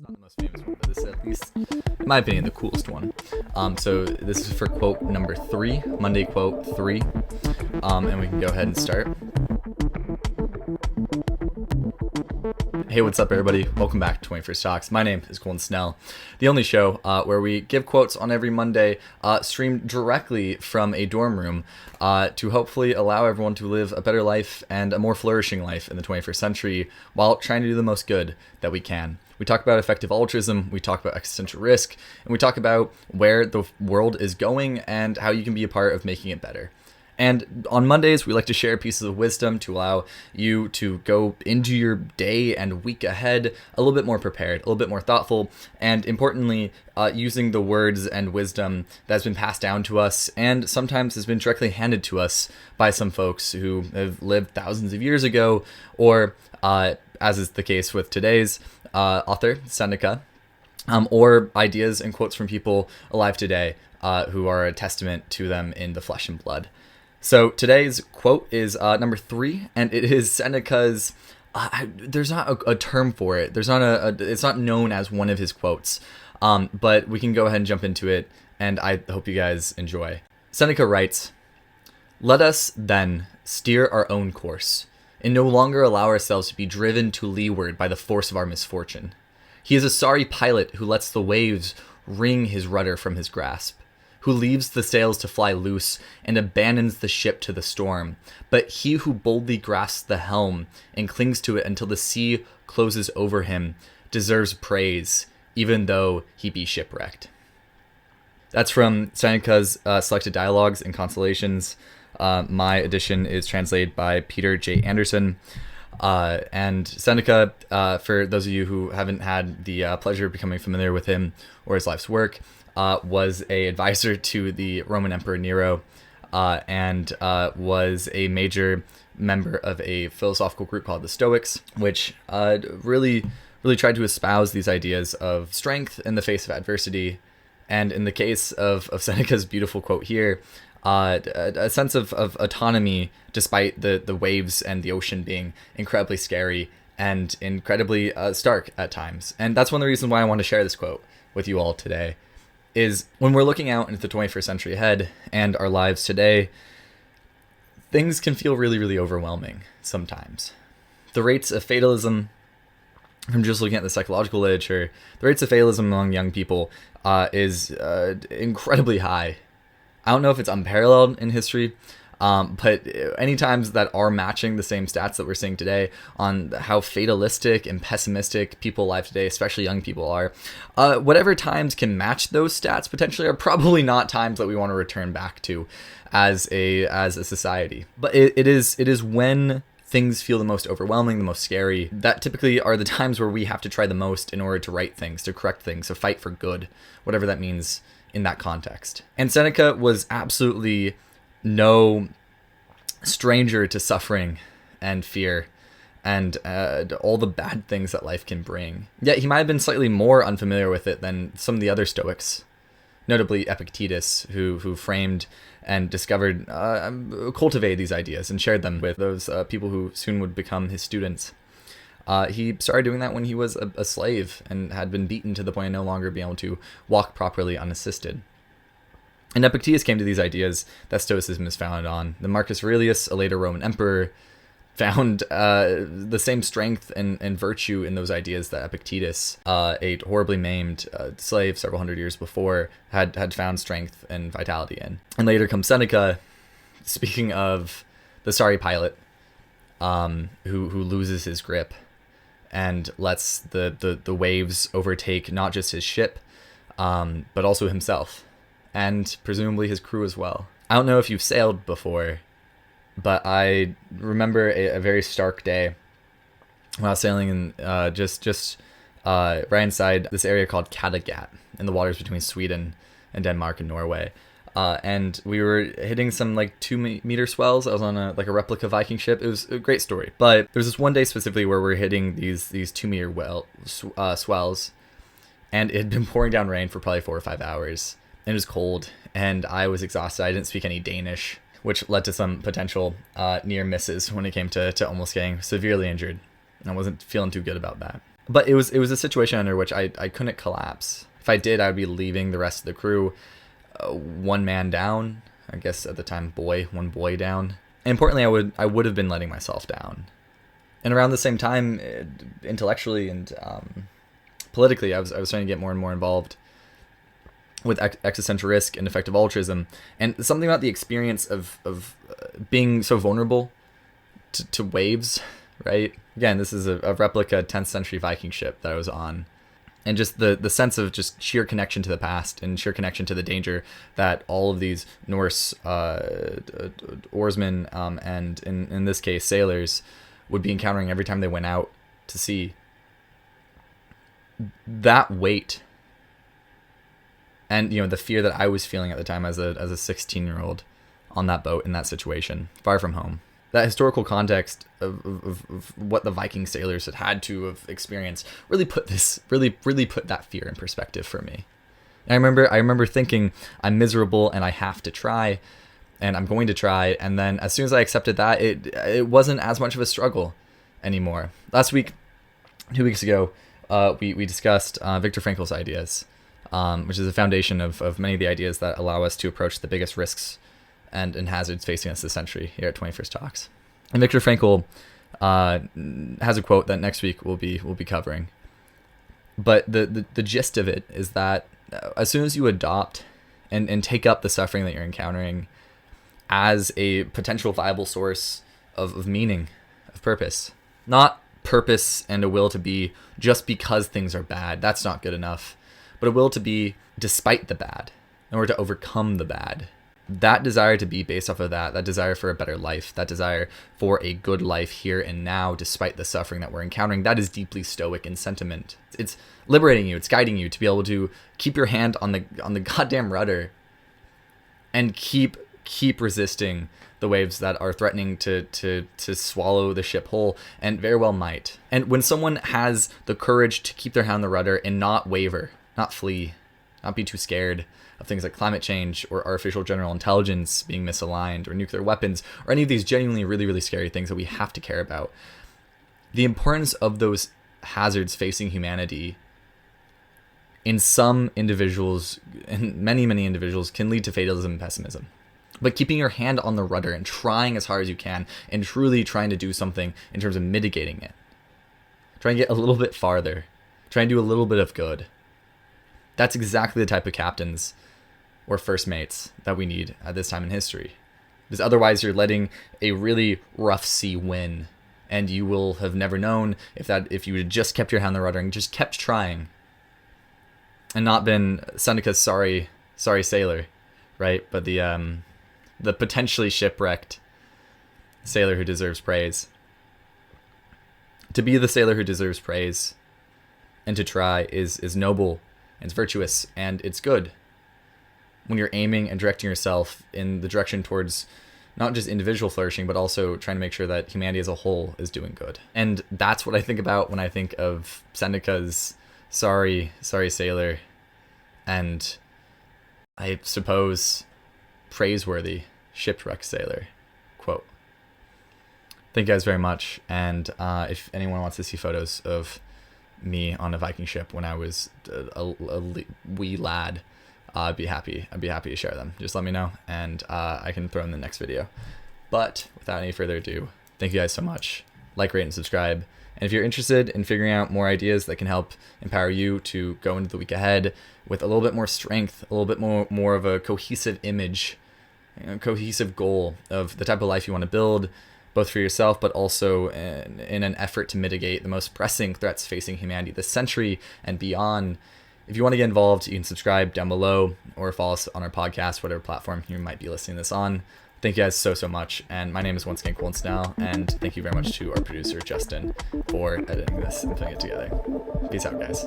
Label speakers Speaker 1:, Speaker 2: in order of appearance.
Speaker 1: not the most famous one, but this is at least, in my opinion, the coolest one. So this is for quote number 3, Monday quote 3, and we can go ahead and start. Hey, what's up, everybody? Welcome back to 21st Talks. My name is Coleman, the only show where we give quotes on every Monday, streamed directly from a dorm room to hopefully allow everyone to live a better life and a more flourishing life in the 21st century while trying to do the most good that we can. We talk about effective altruism, we talk about existential risk, and we talk about where the world is going and how you can be a part of making it better. And on Mondays, we like to share pieces of wisdom to allow you to go into your day and week ahead a little bit more prepared, a little bit more thoughtful, and importantly, using the words and wisdom that's been passed down to us and sometimes has been directly handed to us by some folks who have lived thousands of years ago, or as is the case with today's author, Seneca, or ideas and quotes from people alive today who are a testament to them in the flesh and blood. So today's quote is number 3, and it is Seneca's. There's not a term for it. There's not it's not known as one of his quotes, but we can go ahead and jump into it, and I hope you guys enjoy. Seneca writes, "Let us, then, steer our own course, and no longer allow ourselves to be driven to leeward by the force of our misfortune. He is a sorry pilot who lets the waves wring his rudder from his grasp, who leaves the sails to fly loose and abandons the ship to the storm. But he who boldly grasps the helm and clings to it until the sea closes over him deserves praise, even though he be shipwrecked." That's from Seneca's Selected Dialogues and Consolations. My edition is translated by Peter J. Anderson. And Seneca, for those of you who haven't had the pleasure of becoming familiar with him or his life's work, was a advisor to the Roman Emperor Nero, and was a major member of a philosophical group called the Stoics, which really tried to espouse these ideas of strength in the face of adversity, and in the case of Seneca's beautiful quote here, a sense of autonomy despite the waves and the ocean being incredibly scary and incredibly stark at times. And that's one of the reasons why I want to share this quote with you all today, is when we're looking out into the 21st century ahead and our lives today, things can feel really, really overwhelming sometimes. The rates of fatalism, from just looking at the psychological literature, the rates of fatalism among young people is incredibly high. I don't know if it's unparalleled in history, but any times that are matching the same stats that we're seeing today on how fatalistic and pessimistic people alive today, especially young people, are, whatever times can match those stats potentially are probably not times that we want to return back to as a society. But it is when things feel the most overwhelming, the most scary, that typically are the times where we have to try the most in order to right things, to correct things, to fight for good, whatever that means in that context. And Seneca was absolutely no stranger to suffering and fear and all the bad things that life can bring. Yet he might have been slightly more unfamiliar with it than some of the other Stoics, notably Epictetus, who framed and discovered, cultivated these ideas and shared them with those people who soon would become his students. He started doing that when he was a slave and had been beaten to the point of no longer being able to walk properly unassisted. And Epictetus came to these ideas that Stoicism is founded on. The Marcus Aurelius, a later Roman emperor, found the same strength and virtue in those ideas that Epictetus, a horribly maimed slave several hundred years before, had found strength and vitality in. And later comes Seneca, speaking of the sorry pilot, who loses his grip and lets the waves overtake not just his ship, but also himself, and presumably his crew as well. I don't know if you've sailed before, but I remember a very stark day when I was sailing in just right inside this area called Kattegat in the waters between Sweden and Denmark and Norway. And we were hitting some like 2-meter swells. I was on a replica Viking ship. It was a great story. But there's this one day specifically where we're hitting these 2-meter swells, and it had been pouring down rain for probably 4 or 5 hours. And it was cold, and I was exhausted. I didn't speak any Danish, which led to some potential near misses when it came to almost getting severely injured. I wasn't feeling too good about that. But it was a situation under which I couldn't collapse. If I did, I would be leaving the rest of the crew one man down. I guess at the time, one boy down. And importantly, I would have been letting myself down. And around the same time, intellectually and politically, I was starting to get more and more involved with existential risk and effective altruism, and something about the experience of being so vulnerable to waves, right? Again, this is a replica 10th century Viking ship that I was on, and just the sense of just sheer connection to the past and sheer connection to the danger that all of these Norse oarsmen and in this case sailors would be encountering every time they went out to sea. That weight, and the fear that I was feeling at the time as a 16-year-old on that boat in that situation, far from home. That historical context of what the Viking sailors had to have experienced really put that fear in perspective for me. And I remember thinking, I'm miserable and I have to try, and I'm going to try. And then as soon as I accepted that, it wasn't as much of a struggle anymore. Last week, 2 weeks ago, we discussed Viktor Frankl's ideas, which is the foundation of many of the ideas that allow us to approach the biggest risks and hazards facing us this century here at 21st Talks. And Viktor Frankl has a quote that next week we'll be covering. But the gist of it is that as soon as you adopt and take up the suffering that you're encountering as a potential viable source of meaning, of purpose, not purpose and a will to be just because things are bad, that's not good enough, but a will to be despite the bad, in order to overcome the bad. That desire to be based off of that desire for a better life, that desire for a good life here and now, despite the suffering that we're encountering, that is deeply stoic in sentiment. It's liberating you, it's guiding you to be able to keep your hand on the goddamn rudder and keep resisting the waves that are threatening to swallow the ship whole, and very well might. And when someone has the courage to keep their hand on the rudder and not waver, not flee, not be too scared of things like climate change or artificial general intelligence being misaligned or nuclear weapons or any of these genuinely really, really scary things that we have to care about, the importance of those hazards facing humanity in some individuals, and many, many individuals, can lead to fatalism and pessimism. But keeping your hand on the rudder and trying as hard as you can and truly trying to do something in terms of mitigating it, trying to get a little bit farther, trying to do a little bit of good, that's exactly the type of captains or first mates that we need at this time in history. Because otherwise you're letting a really rough sea win, and you will have never known if you had just kept your hand on the rudder and just kept trying and not been Seneca's sorry sailor, right? But the potentially shipwrecked sailor who deserves praise. To be the sailor who deserves praise and to try is noble, it's virtuous, and it's good when you're aiming and directing yourself in the direction towards not just individual flourishing, but also trying to make sure that humanity as a whole is doing good. And that's what I think about when I think of Seneca's sorry sailor, and I suppose praiseworthy shipwrecked sailor quote. Thank you guys very much. And if anyone wants to see photos of me on a Viking ship when I was a wee lad, I'd be happy to share them. Just let me know, and I can throw in the next video. But without any further ado, thank you guys so much. Like, rate, and subscribe. And if you're interested in figuring out more ideas that can help empower you to go into the week ahead with a little bit more strength, a little bit more of a cohesive image, cohesive goal of the type of life you want to build, both for yourself, but also in an effort to mitigate the most pressing threats facing humanity this century and beyond. If you want to get involved, you can subscribe down below or follow us on our podcast, whatever platform you might be listening to this on. Thank you guys so much. And my name is once again Coleman, and thank you very much to our producer, Justin, for editing this and putting it together. Peace out, guys.